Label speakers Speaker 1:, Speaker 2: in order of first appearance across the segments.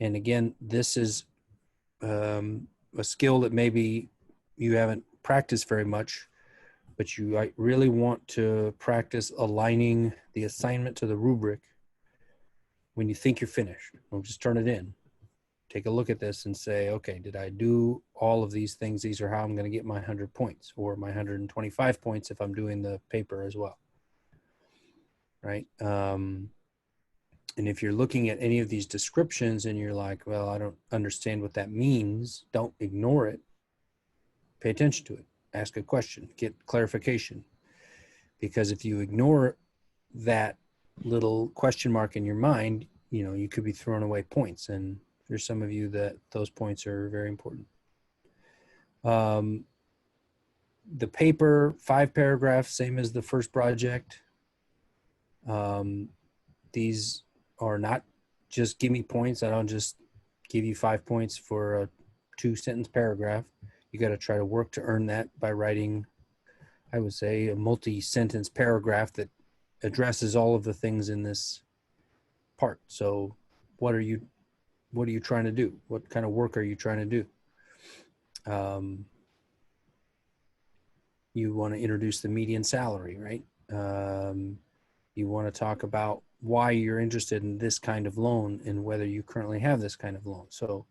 Speaker 1: And again, this is a skill that maybe you haven't practiced very much, but you really want to practice aligning the assignment to the rubric when you think you're finished. Don't just turn it in. Take a look at this and say, okay, did I do all of these things? These are how I'm going to get my 100 points or my 125 points if I'm doing the paper as well, right? And if you're looking at any of these descriptions and you're like, well, I don't understand what that means, don't ignore it. Pay attention to it. Ask a question. Get clarification. Because if you ignore that little question mark in your mind, you know, you could be throwing away points. And there's some of you that those points are very important. The paper, 5 paragraphs, same as the first project. These are not just give me points. I don't just give you 5 points for a 2-sentence paragraph. You got to try to work to earn that by writing, I would say, a multi-sentence paragraph that addresses all of the things in this part. So what are you trying to do? What kind of work are you trying to do? You want to introduce the median salary, right? You want to talk about why you're interested in this kind of loan and whether you currently have this kind of loan. So,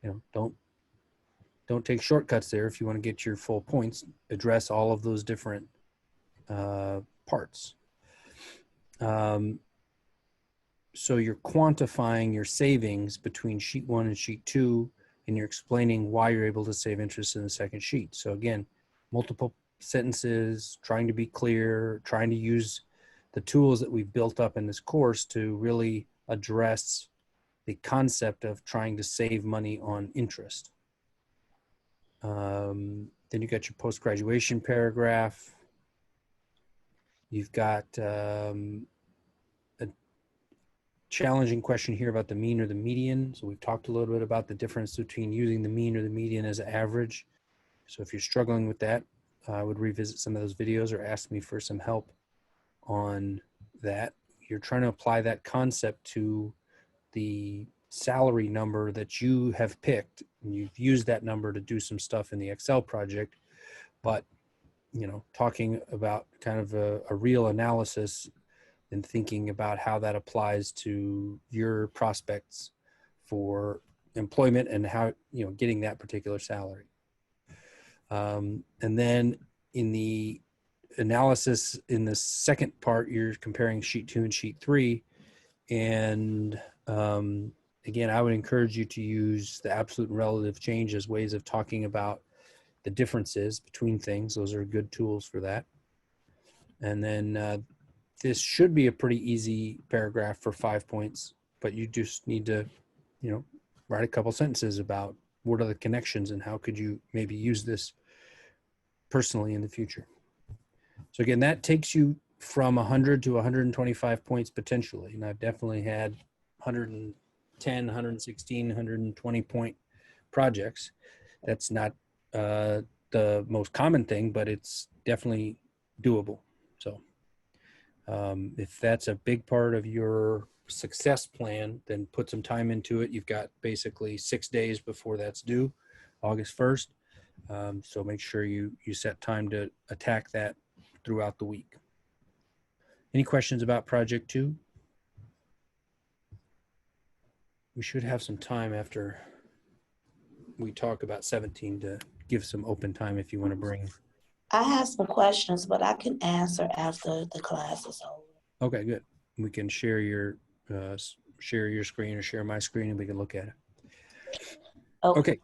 Speaker 1: you know, don't take shortcuts there. If you want to get your full points, address all of those different parts. So you're quantifying your savings between sheet 1 and sheet 2, and you're explaining why you're able to save interest in the second sheet. So again, multiple sentences, trying to be clear, trying to use the tools that we've built up in this course to really address the concept of trying to save money on interest. Then you got your post-graduation paragraph. You've got a challenging question here about the mean or the median. So we've talked a little bit about the difference between using the mean or the median as an average. So if you're struggling with that, I would revisit some of those videos or ask me for some help on that. You're trying to apply that concept to the salary number that you have picked, and you've used that number to do some stuff in the Excel project, but you know, talking about kind of a real analysis and thinking about how that applies to your prospects for employment and how, you know, getting that particular salary. And then in the analysis in the second part, you're comparing sheet 2 and sheet 3. And again, I would encourage you to use the absolute and relative change as ways of talking about the differences between things. Those are good tools for that. And then this should be a pretty easy paragraph for 5 points, but you just need to, you know, write a couple sentences about what are the connections and how could you maybe use this personally in the future. So again, that takes you from 100 to 125 points potentially. And I've definitely had 110, 116, 120 point projects. That's not the most common thing, but it's definitely doable. So if that's a big part of your success plan, then put some time into it. You've got basically 6 days before that's due, August 1st. So make sure you set time to attack that throughout the week. Any questions about project 2? We should have some time after we talk about 17 to give some open time if you want to bring.
Speaker 2: I have some questions, but I can answer after the class is over.
Speaker 1: Okay, good. We can share your screen or share my screen and we can look at it. Okay.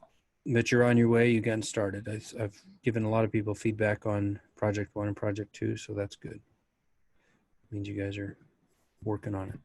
Speaker 1: But you're on your way. You've gotten started. I've given a lot of people feedback on project 1 and project 2, so that's good. Means you guys are working on it.